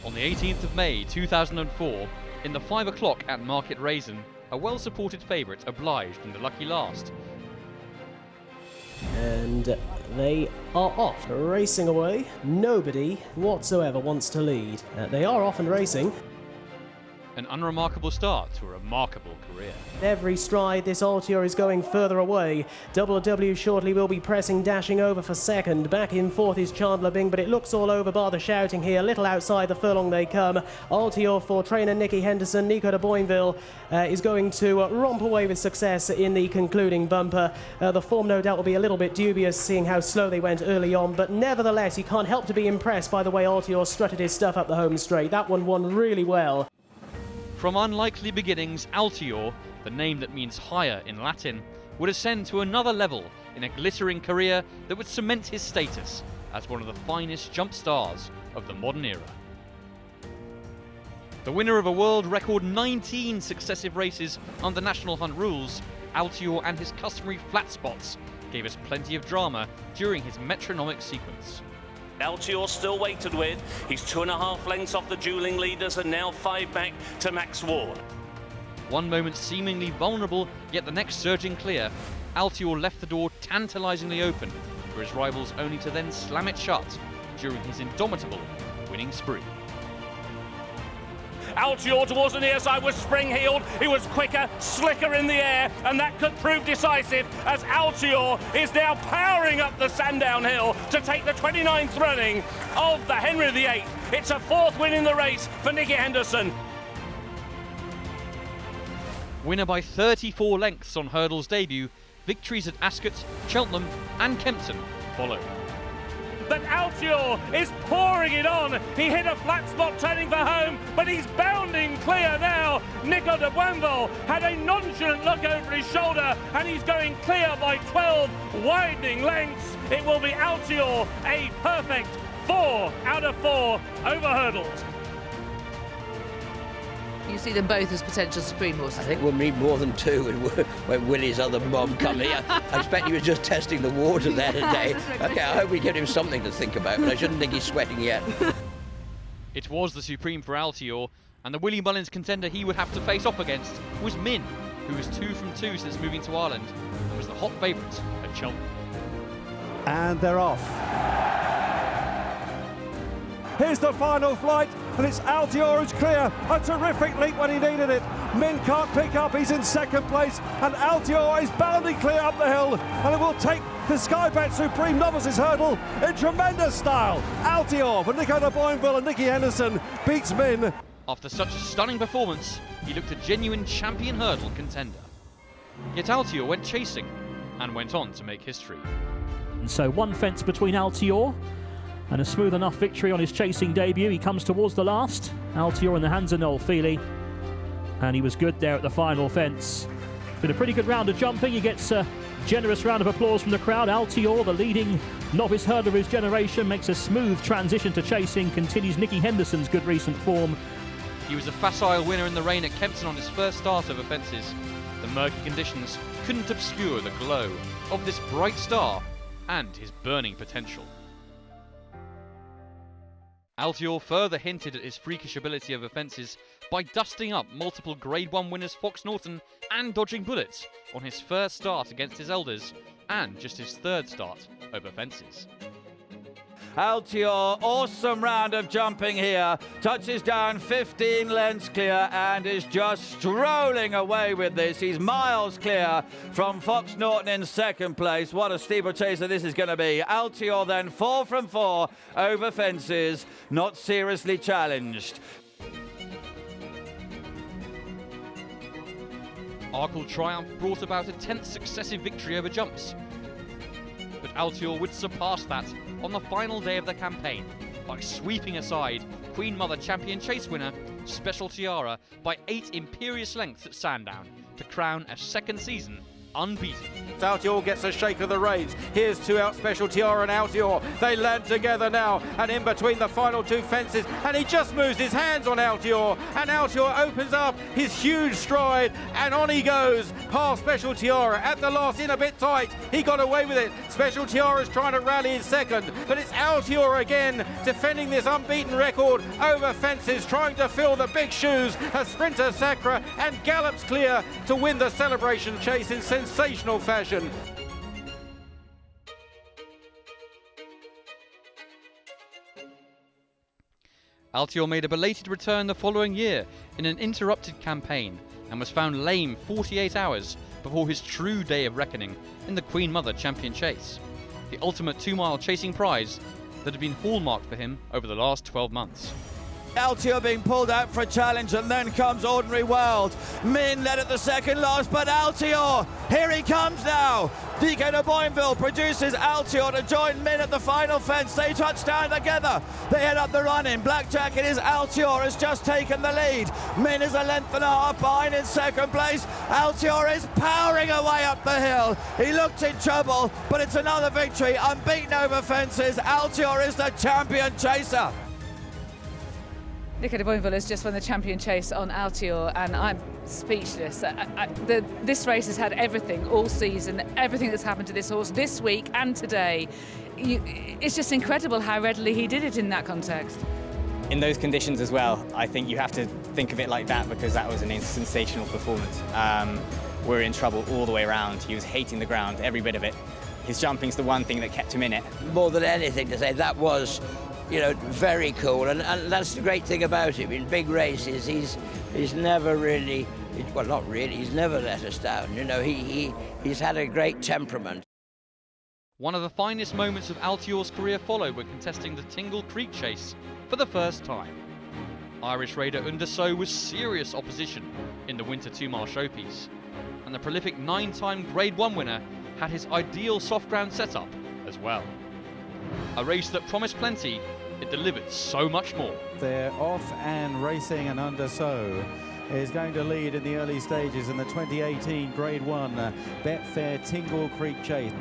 On the 18th of May 2004, in the 5 o'clock at Market Raisin, a well-supported favourite obliged in the lucky last. And they are off, racing away. Nobody whatsoever wants to lead. They are off and racing. An unremarkable start to a remarkable career. Every stride, this Altior is going further away. Double W shortly will be pressing, dashing over for second. Back in fourth is Chandler Bing, but it looks all over bar the shouting here. Little outside the furlong they come. Altior for trainer Nicky Henderson. Nico de Boinville is going to romp away with success in the concluding bumper. The form no doubt will be a little bit dubious, seeing how slow they went early on, but nevertheless you can't help to be impressed by the way Altior strutted his stuff up the home straight. That one won really well. From unlikely beginnings, Altior, the name that means higher in Latin, would ascend to another level in a glittering career that would cement his status as one of the finest jump stars of the modern era. The winner of a world record 19 successive races under National Hunt rules, Altior and his customary flat spots gave us plenty of drama during his metronomic sequence. Altior still weighted with. He's 2.5 lengths off the dueling leaders and now 5 back to Max Ward. One moment seemingly vulnerable, yet the next surging clear, Altior left the door tantalisingly open for his rivals only to then slam it shut during his indomitable winning spree. Altior towards the near side was spring-heeled. He was quicker, slicker in the air, and that could prove decisive as Altior is now powering up the Sandown Hill to take the 29th running of the Henry VIII. It's a 4th win in the race for Nicky Henderson. Winner by 34 lengths on Hurdle's debut, victories at Ascot, Cheltenham and Kempton follow. But Altior is pouring it on. He hit a flat spot turning for home, but he's bounding clear now. Nico de Boinville had a nonchalant look over his shoulder, and he's going clear by 12 widening lengths. It will be Altior, a perfect 4 out of 4 over hurdles. You see them both as potential supreme horses? I think we'll need more than 2 when Willie's other mum come here. I expect he was just testing the water there today. Okay, I hope we give him something to think about, but I shouldn't think he's sweating yet. It was the supreme for Altior, and the Willie Mullins contender he would have to face off against was Min, who was 2 from 2 since moving to Ireland and was the hot favourite at Cheltenham. And they're off. Here's the final flight, and it's Altior who's clear. A terrific leap when he needed it. Min can't pick up, he's in second place, and Altior is bounding clear up the hill, and it will take the Sky Bet Supreme Novices Hurdle in tremendous style. Altior for Nico de Boinville and Nicky Henderson beats Min. After such a stunning performance, he looked a genuine champion hurdle contender. Yet Altior went chasing and went on to make history. And so 1 fence between Altior and a smooth enough victory on his chasing debut. He comes towards the last. Altior in the hands of Noel Feely. And he was good there at the final fence. Been a pretty good round of jumping. He gets a generous round of applause from the crowd. Altior, the leading novice hurdler of his generation, makes a smooth transition to chasing. Continues Nicky Henderson's good recent form. He was a facile winner in the rain at Kempton on his first start over fences. The murky conditions couldn't obscure the glow of this bright star and his burning potential. Altior further hinted at his freakish ability over fences by dusting up multiple Grade 1 winners Fox Norton and dodging bullets on his first start against his elders and just his 3rd start over fences. Altior, awesome round of jumping here, touches down 15 lengths clear and is just strolling away with this. He's miles clear from Fox Norton in 2nd place. What a steeplechaser this is going to be. Altior then 4 from 4 over fences, not seriously challenged. Arkle triumph brought about a 10th successive victory over jumps. But Altior would surpass that on the final day of the campaign by sweeping aside Queen Mother Champion Chase winner Special Tiara by 8 imperious lengths at Sandown to crown a 2nd season unbeaten. Altior gets a shake of the reins. Here's two out, Special Tiara and Altior. They land together now, and in between the final two fences, and he just moves his hands on Altior, and Altior opens up his huge stride, and on he goes past Special Tiara. At the last, in a bit tight, he got away with it. Special Tiara's trying to rally in second, but it's Altior again defending this unbeaten record over fences, trying to fill the big shoes as Sprinter Sacra, and gallops clear to win the celebration chase in sensational fashion. Altior made a belated return the following year in an interrupted campaign and was found lame 48 hours before his true day of reckoning in the Queen Mother Champion Chase, the ultimate 2-mile chasing prize that had been hallmarked for him over the last 12 months. Altior being pulled out for a challenge, and then comes Ordinary World. Min led at the second last, but Altior, here he comes now. Nico de Boinville produces Altior to join Min at the final fence. They touch down together. They head up the run-in. Black Jacket is Altior, has just taken the lead. Min is a length and a half behind in second place. Altior is powering away up the hill. He looked in trouble, but it's another victory. Unbeaten over fences. Altior is the champion chaser. Nico de Boinville has just won the champion chase on Altior, and I'm speechless. This race has had everything all season, everything that's happened to this horse this week and today. It's just incredible how readily he did it in that context. In those conditions as well, I think you have to think of it like that, because that was a sensational performance. We're in trouble all the way around. He was hating the ground, every bit of it. His jumping's the one thing that kept him in it. More than anything to say, that was, very cool, and that's the great thing about him. In big races, he's never really, well, not really, he's never let us down. He's had a great temperament. One of the finest moments of Altior's career followed when contesting the Tingle Creek Chase for the first time. Irish raider Underso was serious opposition in the Winter 2-mile showpiece, and the prolific 9-time Grade 1 winner had his ideal soft ground setup as well. A race that promised plenty, it delivered so much more. They're off and racing, and Underso is going to lead in the early stages in the 2018 Grade 1 Betfair Tingle Creek Chase.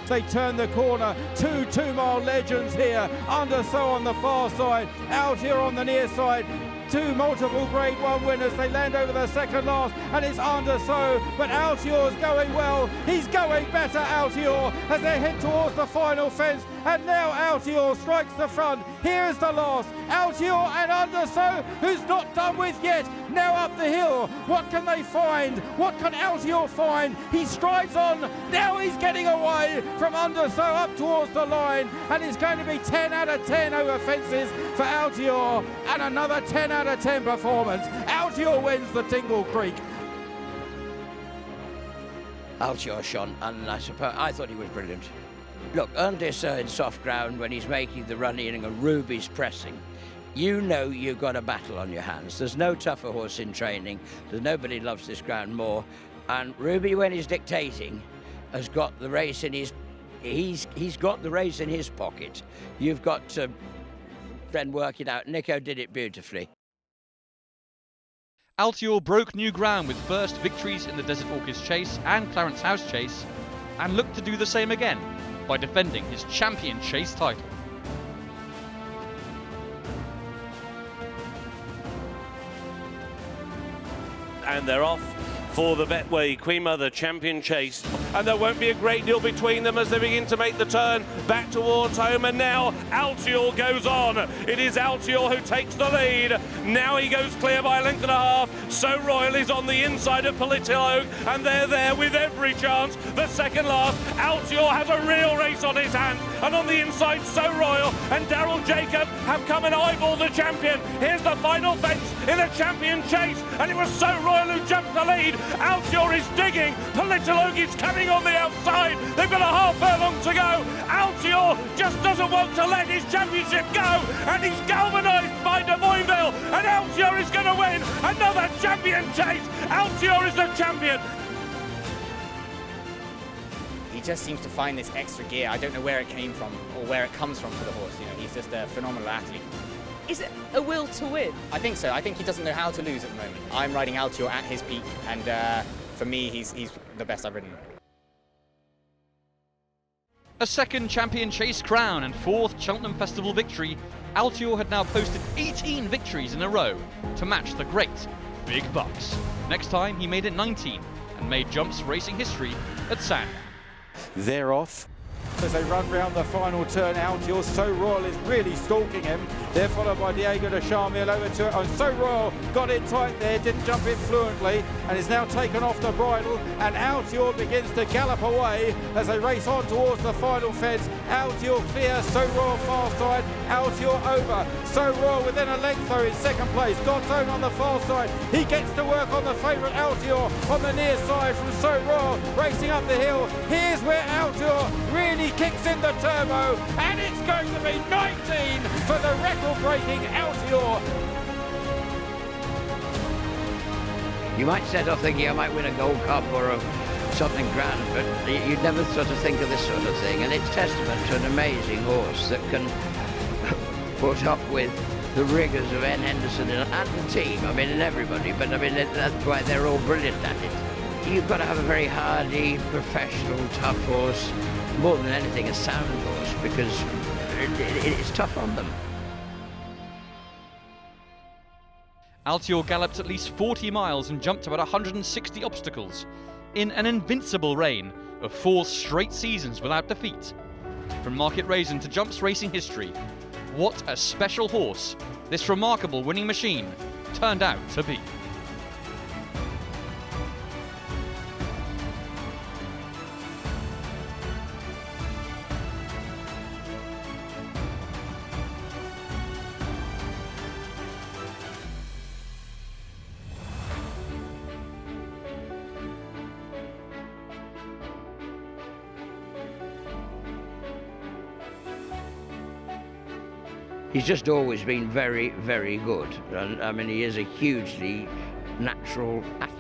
They turn the corner, two 2-mile legends here. Underso on the far side, Altior on the near side. Two multiple Grade 1 winners. They land over the second last, and it's Underso, but Altior's going well. He's going better, Altior, as they head towards the final fence, and now Altior strikes the front. Here's the last, Altior and Underso, who's not done with yet. Now up the hill, what can they find? What can Altior find? He strides on, now he's getting away from Underso up towards the line, and it's going to be 10 out of 10 over fences for Altior, and another 10 out of 10 performance. Altior wins the Tingle Creek. Altior shone, and I thought he was brilliant. Look, Underso in soft ground when he's making the run-in and Ruby's pressing, you've got a battle on your hands. There's no tougher horse in training. There's nobody loves this ground more. And Ruby, when he's dictating, has got the race in his... He's got the race in his pocket. You've got to then work it out. Nico did it beautifully. Altior broke new ground with first victories in the Desert Orchids Chase and Clarence House Chase, and looked to do the same again by defending his champion chase title. And they're off for the Betway Queen Mother Champion Chase, and there won't be a great deal between them as they begin to make the turn back towards home. And now Altior goes on. It is Altior who takes the lead. Now he goes clear by a length and a half. So Royal is on the inside of Politillo, and they're there with every chance. The second last, Altior has a real race on his hands, and on the inside, So Royal and Daryl Jacob have come and eyeball the champion. Here's the final fence in the champion chase, and it was So Royal who jumped the lead. Altior is digging. Politologue is coming on the outside. They've got a half furlong to go. Altior just doesn't want to let his championship go, and he's galvanised by de Boinville, and Altior is going to win another champion chase. Altior is the champion. He just seems to find this extra gear. I don't know where it came from or where it comes from for the horse. He's just a phenomenal athlete. Is it a will to win? I think so. I think he doesn't know how to lose at the moment. I'm riding Altior at his peak, and for me, he's the best I've ridden. A second Champion Chase crown and fourth Cheltenham Festival victory, Altior had now posted 18 victories in a row to match the great Big Bucks. Next time he made it 19 and made Jumps racing history at Sandown. They're off. As they run round the final turn, Altior, So Royal is really stalking him. They're followed by Diego de Charmille over to it. And So Royal got it tight there, didn't jump in fluently, and is now taken off the bridle. And Altior begins to gallop away as they race on towards the final fence. Altior clear, So Royal far side, Altior over. So Royal within a length though in second place. God's Own on the far side. He gets to work on the favourite Altior on the near side from So Royal, racing up the hill. Here's where Altior really kicks in the turbo, and it's going to be 19 for the record-breaking Altior. You might set off thinking I might win a Gold Cup or something grand, but you'd never sort of think of this sort of thing, and it's testament to an amazing horse that can put up with the rigours of N. Henderson and the team, I mean, and everybody, but I mean, that's why they're all brilliant at it. You've got to have a very hardy, professional, tough horse, more than anything a sound horse, because it's tough on them. Altior galloped at least 40 miles and jumped about 160 obstacles in an invincible reign of 4 straight seasons without defeat. From Market Raisin to Jumps racing history, what a special horse this remarkable winning machine turned out to be. He's just always been very, very good. I mean, he is a hugely natural athlete.